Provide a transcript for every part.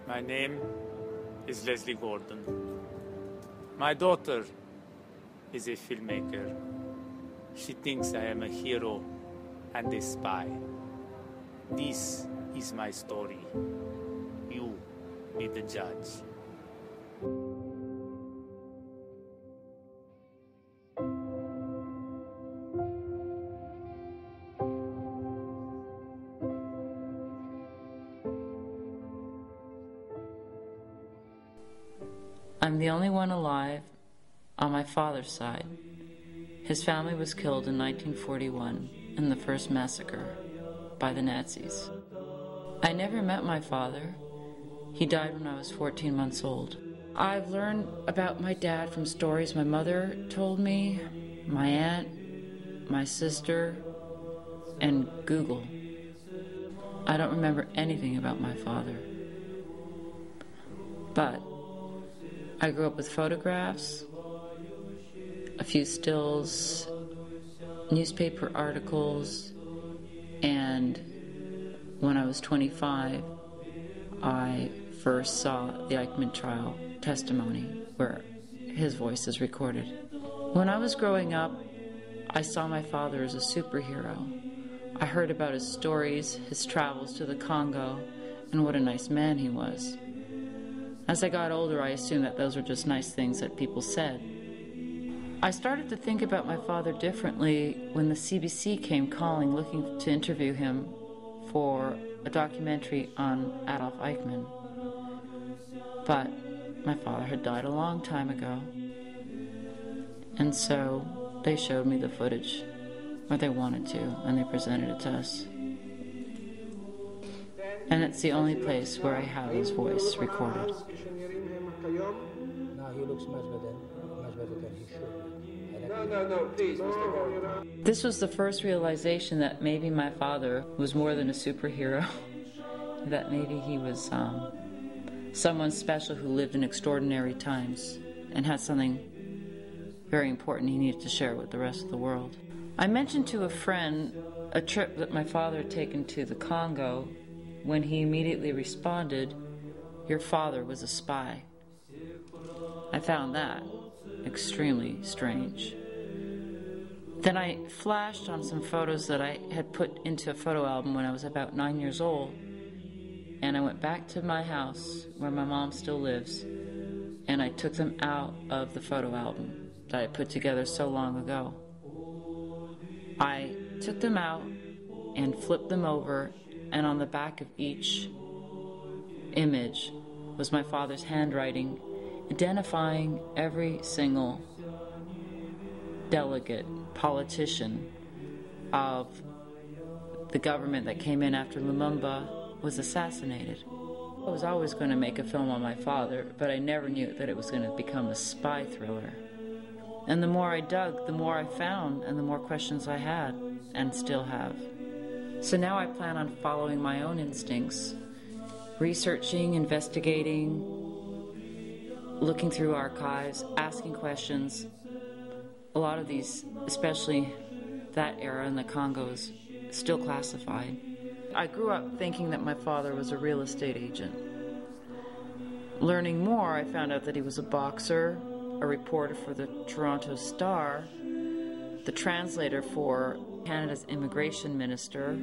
My name is Leslie Gordon. My daughter is a filmmaker. She thinks I am a hero and a spy. This is my story. You be the judge. I'm the only one alive on my father's side. His family was killed in 1941 in the first massacre by the Nazis. I never met my father. He died when I was 14 months old. I've learned about my dad from stories my mother told me, my aunt, my sister, and Google. I don't remember anything about my father. But I grew up with photographs, a few stills, newspaper articles, and when I was 25, I first saw the Eichmann trial testimony where his voice is recorded. When I was growing up, I saw my father as a superhero. I heard about his stories, his travels to the Congo, and what a nice man he was. As I got older, I assumed that those were just nice things that people said. I started to think about my father differently when the CBC came calling looking to interview him for a documentary on Adolf Eichmann. But my father had died a long time ago. And so they showed me the footage, or they wanted to, and they presented it to us. And it's the only place where I have his voice recorded. No, he looks much better than he should. No, please, Mr. Gordon. This was the first realization that maybe my father was more than a superhero, that maybe he was someone special who lived in extraordinary times and had something very important he needed to share with the rest of the world. I mentioned to a friend a trip that my father had taken to the Congo, when he immediately responded, "Your father was a spy." I found that extremely strange. Then I flashed on some photos that I had put into a photo album when I was about 9 years old, and I went back to my house where my mom still lives, and I took them out of the photo album that I put together so long ago. I took them out and flipped them over, and on the back of each image was my father's handwriting, identifying every single delegate, politician of the government that came in after Lumumba was assassinated. I was always going to make a film on my father, but I never knew that it was going to become a spy thriller. And the more I dug, the more I found, and the more questions I had, and still have. So now I plan on following my own instincts, researching, investigating, looking through archives, asking questions. A lot of these, especially that era in the Congo, is still classified. I grew up thinking that my father was a real estate agent. Learning more, I found out that he was a boxer, a reporter for the Toronto Star, the translator for Canada's immigration minister.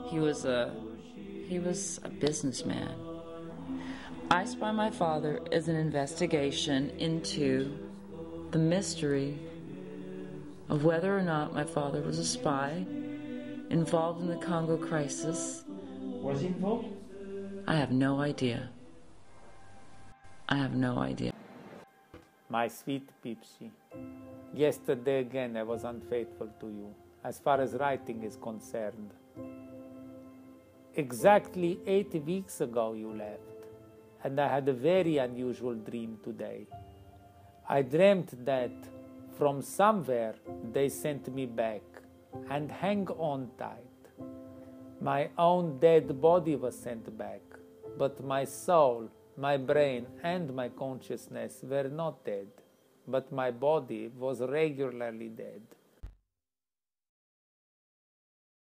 He was a businessman. I Spy My Father is an investigation into the mystery of whether or not my father was a spy involved in the Congo crisis. Was he involved? I have no idea. I have no idea. My sweet Pipsy, yesterday again I was unfaithful to you, as far as writing is concerned. Exactly 8 weeks ago you left, and I had a very unusual dream today. I dreamt that from somewhere they sent me back, and hang on tight. My own dead body was sent back, but my soul, my brain, and my consciousness were not dead, but my body was regularly dead.